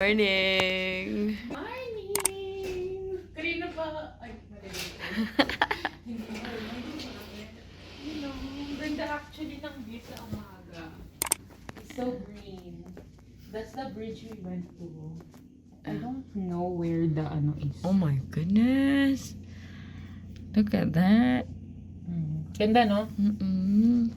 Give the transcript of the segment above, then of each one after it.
Morning! Morning! Kanina pa... Ay, ganda actually ng view sa umaga. It's so green. That's the bridge we went to. I don't know where the ano is. Oh my goodness! Look at that! Ganda, no? Mm-mm.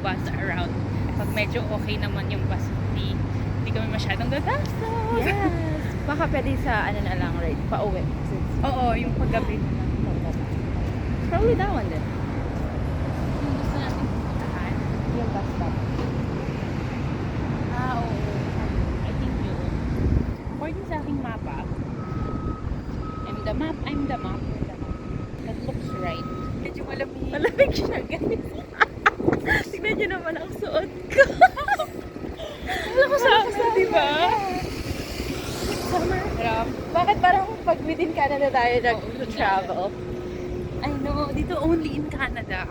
Bus around. Pag medyo okay naman yung bus, hindi kami masyadong gagastos. Yes! Baka pwede sa ano na lang, right? Pa-uwi. Oo, yung paggabi na lang. Probably that one then. Yung gusto natin puntahan. Yung bus stop. Oo. I think yun. According sa aking mapa, I'm the map. That looks right. Medyo malamig. Malamig siya, guys. Tignan niyo naman ang suot ko. Wala ko summer, diba? Summer. Bakit parang pag within Canada tayo nag-travel? I know, dito only in Canada.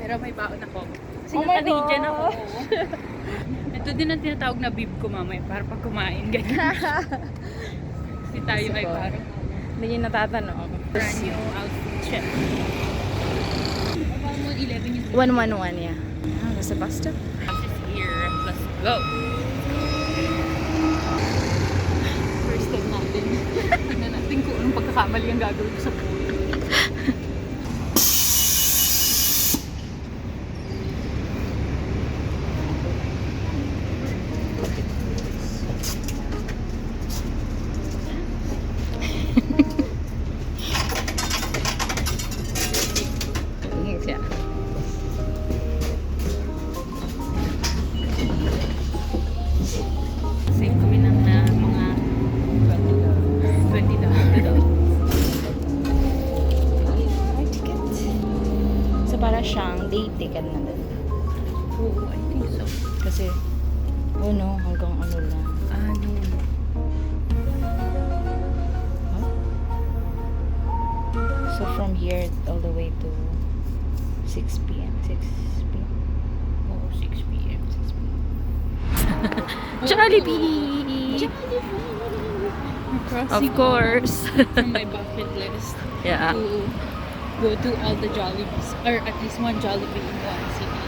Pero may baon ako. Kasi Canadian ako. Ito din ang tinatawag na bib ko mamaya para pag kumain. Ganyan. Kasi tayo ay parang hindi niyo natatanong. brand new outfit check. 11 yung 111, yeah. Ah, that's the bus stop. bus is here. Let's go! First time natin. Tignan natin kung anong pagkakamali ang gagawin ko sa pool. Save kami ng mga $20. Ticket. So para siyang day ticket na din. Oo, I think so. Kasi, oh no, hanggang ano lang. Ano? So from here all the way to 6 p.m. 6 p.m. Oo, 6 p.m. Jollibee! Of course. From my bucket list. Yeah. To go to all the Jollibees. Or at least one Jollibee in one city.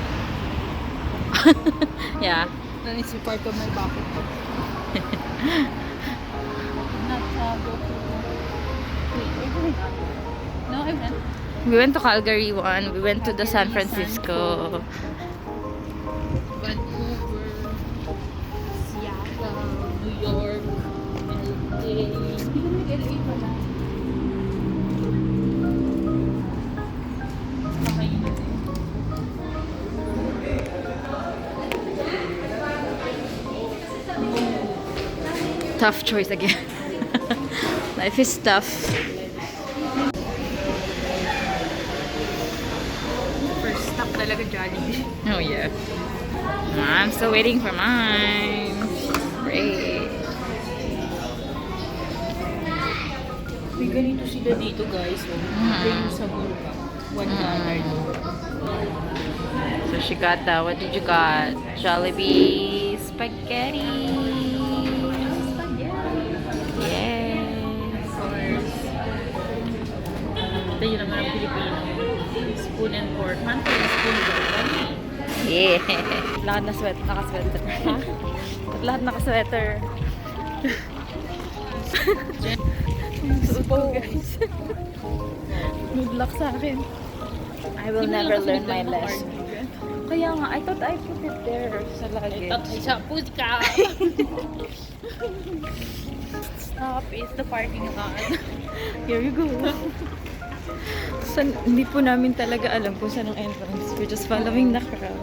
Yeah. That is part of my bucket list. Not go to... Wait, where did I go? No, I went. We went to Calgary one. We went to the San Francisco. Vancouver, Seattle, New York, LA. Hindi ko nag-LA pala. Nakainan eh. Tough choice again. Life is tough. First stop talaga Jollibee. Oh yeah. I'm still waiting for mine. Great. May ganito sila dito guys. Yung sa Burka. $1. So she got that. What did you got? Jollibee spaghetti. Yes. Of course. Ito yun naman ang Pilipino. Spoon and fork. Man, spoon and fork. Yeah. Lahat na sweat, naka-sweater. Ha? Lahat naka-sweater. Suot ko guys. Good luck sa akin. I will never learn my lesson. Kaya nga, I thought I put it there sa luggage. Tatay sa puska. Stop is the parking lot. Here you go. Hindi po namin talaga alam kung saan ang entrance. We're just following the crowd.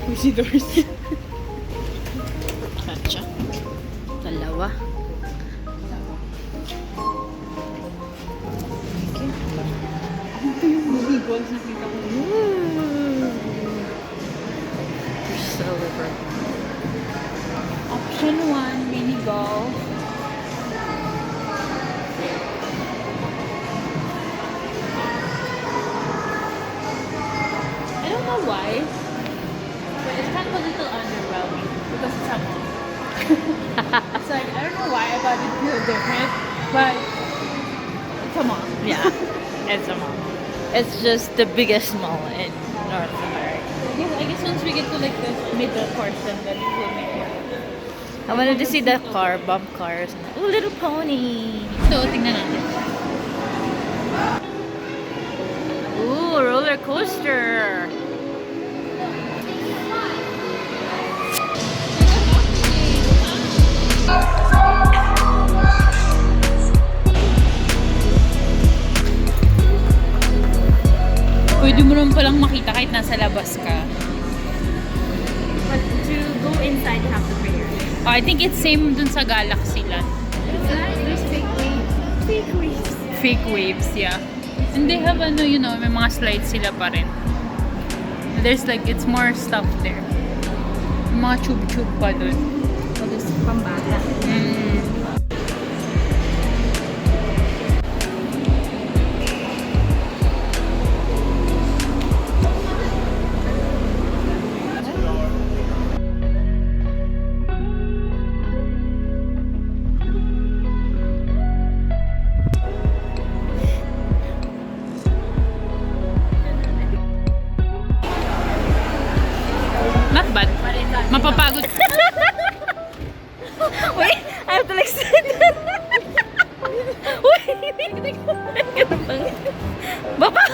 We see doors. Gotcha. Dalawa. balls na kita ko. Silver. Option 1, mini golf. I don't know why, but it's kind of a little underwhelming because it's a mall. It's like, I don't know why I thought it feel different, but it's a mall. Yeah, it's a mall. It's just the biggest mall in North America. I guess once we get to like the middle portion, then it will make more. I wanted to see the car, bump cars. Ooh, little pony. So, tingnan natin. Ooh, roller coaster. Pwede mo naman palang makita kahit nasa labas ka. But to go inside, you have to pay. Oh, I think it's same dun sa Galaxyland. There's fake waves. Fake waves. Fake waves, yeah. And they have ano, you know, may mga slides sila pa rin. There's like, it's more stuff there. May mga tube-tube pa dun. So there's pambata. Not bad. Mapapagod. Wait, I have to like sit. Wait. Baba.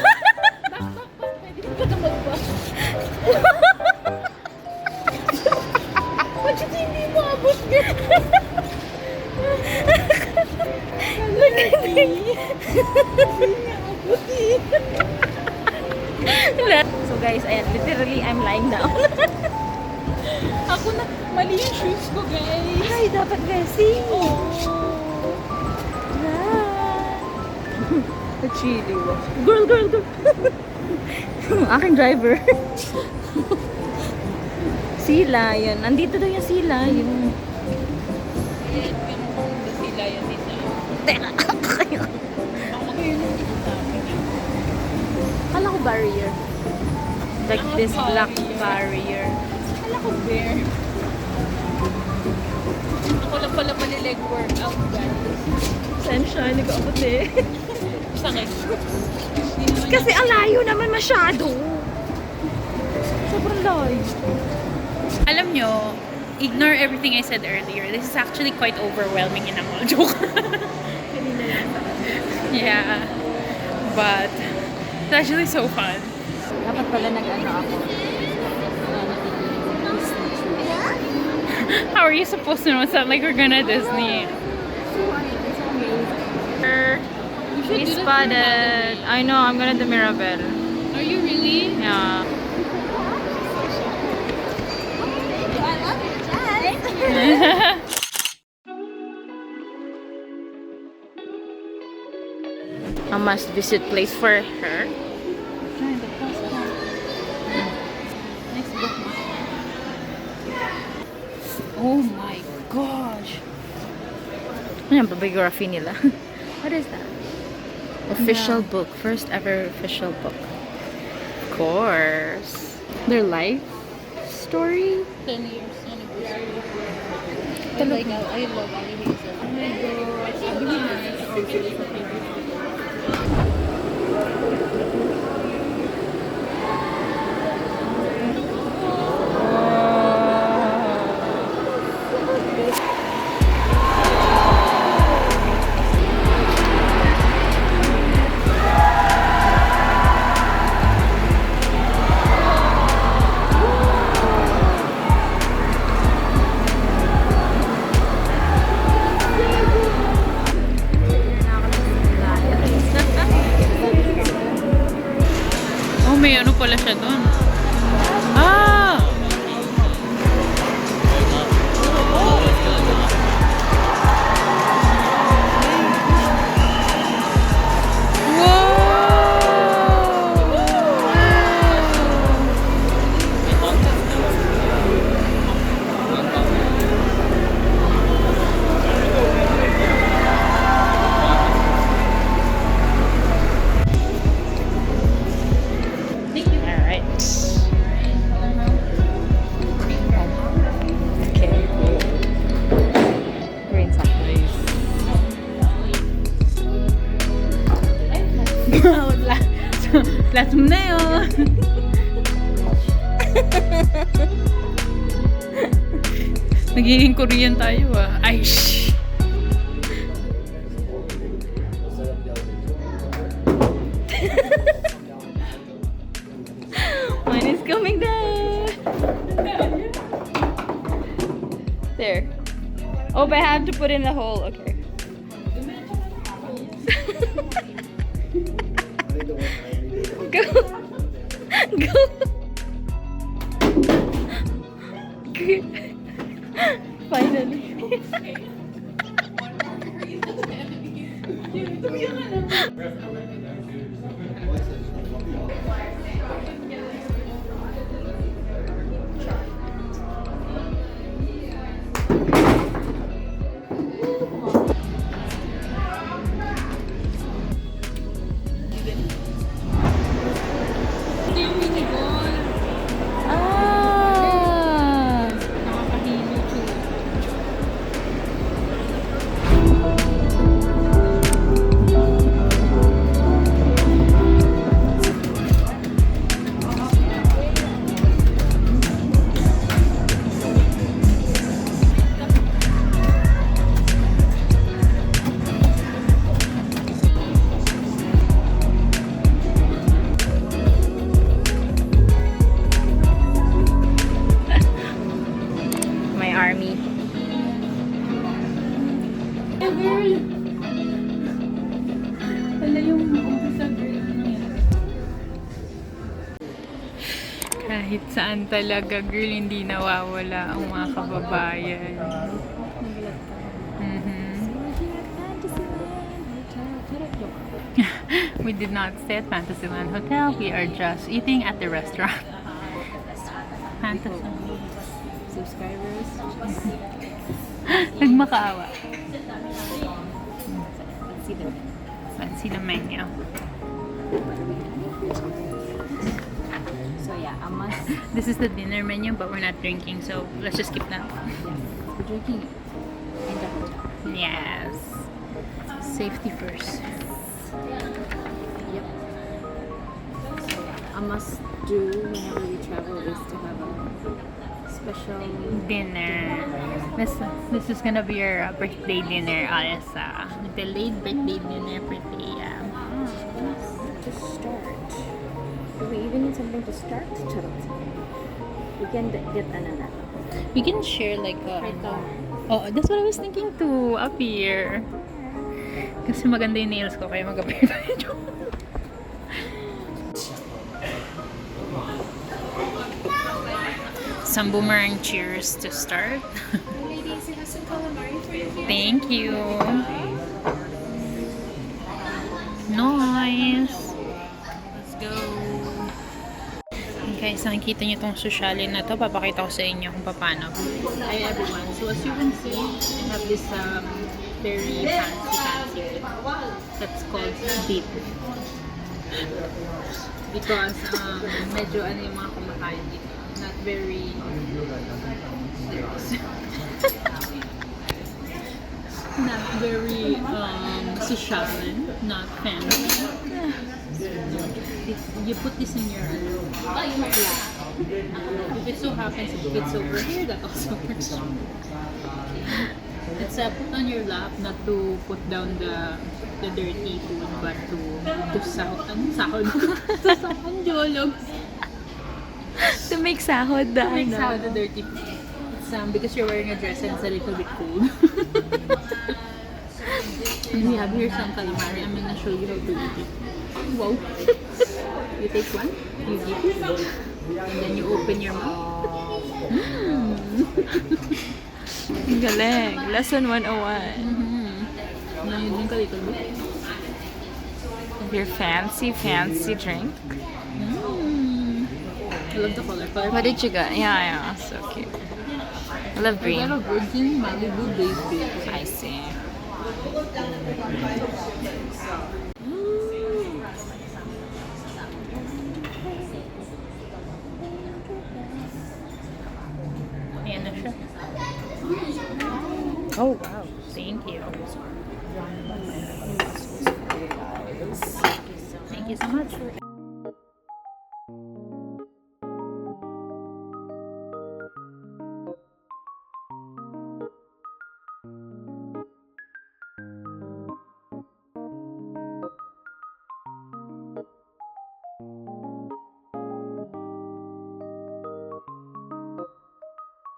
Bakit hindi mo abot yun? Look at me. So guys, ayan, literally I'm lying down. Ako na, mali yung shoes ko, guys. Ay, dapat kasi. Oh. Chili. Girl. Aking driver. Sila, yun. Nandito daw yung sila, yun. Sila yun isa. Teka, kayo. Kala ko barrier. Like this black barrier. Kala ko bear. Ako lang pala leg workout, guys. Sensya, hindi ko ako Sakit. Kasi ang layo naman masyado. Sobrang layo. Alam nyo, ignore everything I said earlier. This is actually quite overwhelming in a mall. Joke. Yeah. But, it's actually so fun. Dapat pala nag-ano ako. How are you supposed to know? It's not like we're gonna Disney. We spotted. I know, I'm gonna do Mirabel. Are you really? Yeah. A must visit place for her. Next book. Oh my gosh. Ano yung bibliography nila? What is that? Official book. First ever official book. Of course. Their life story? 10 years anniversary. I love Ali Hazel. Oh my gosh. Ali Hazel. May ano pala siya doon. Ah! Wow! Last mo na yun. Nagiging Korean tayo ah. Ay, shh. Mine is coming down. There. Oh, but I have to put in the hole. Okay. Go. Go. Finally. Ah! Nakakahilo siya. My army. Girl! Wala yung umpisa, girl. Kahit saan talaga, girl, hindi nawawala ang mga kababayan. We did not stay at Fantasyland Hotel. We are just eating at the restaurant. Fantasyland. Subscribers. Nagmakaawa. Let's see them. Let's see the menu. So yeah, I must. This is the dinner menu, but we're not drinking, so let's just skip that. We're drinking in the hotel. Yes. Safety first. Yep. So yeah, I must do whenever we travel is to have a special Dinner. This is gonna be your birthday dinner, Alisa. Delayed birthday dinner for Thea. to start. Do we even need something to start? Charot. We can get another. We can share like a... Right now. Oh, that's what I was thinking too, up here. Kasi maganda yung nails ko, kaya mag-appear tayo. Some boomerang cheers to start. Ladies, it has some calamari for you. Thank you. Nice. Let's go. Okay, so nakikita niyo itong sosyalin na to. Papakita ko sa inyo kung paano. Hi everyone. So as you can see, I have this very fancy that's called dip. Because medyo ano yung mga kumakain dito. Not very not very socialan, not fancy. You put this in your lap. If it so happens it fits over here, that also works. It's put on your lap, not to put down the dirty food, but to sahod. Anong sahod? To sahod jolog. To make sahod To make sahod the dirty food. It's because you're wearing a dress and it's a little bit cold. And we have here some calamari. I'm gonna show you how to eat it. Wow. You take one, you dip it, and then you open your mouth. Ang galing. Lesson 101. Now you drink a little bit. Your fancy drink. I love the color. What did you get? Yeah, so cute. I love I green. got a virgin Malibu baby. I see. Ayan na siya. Oh, wow. Thank you. Thank you so much.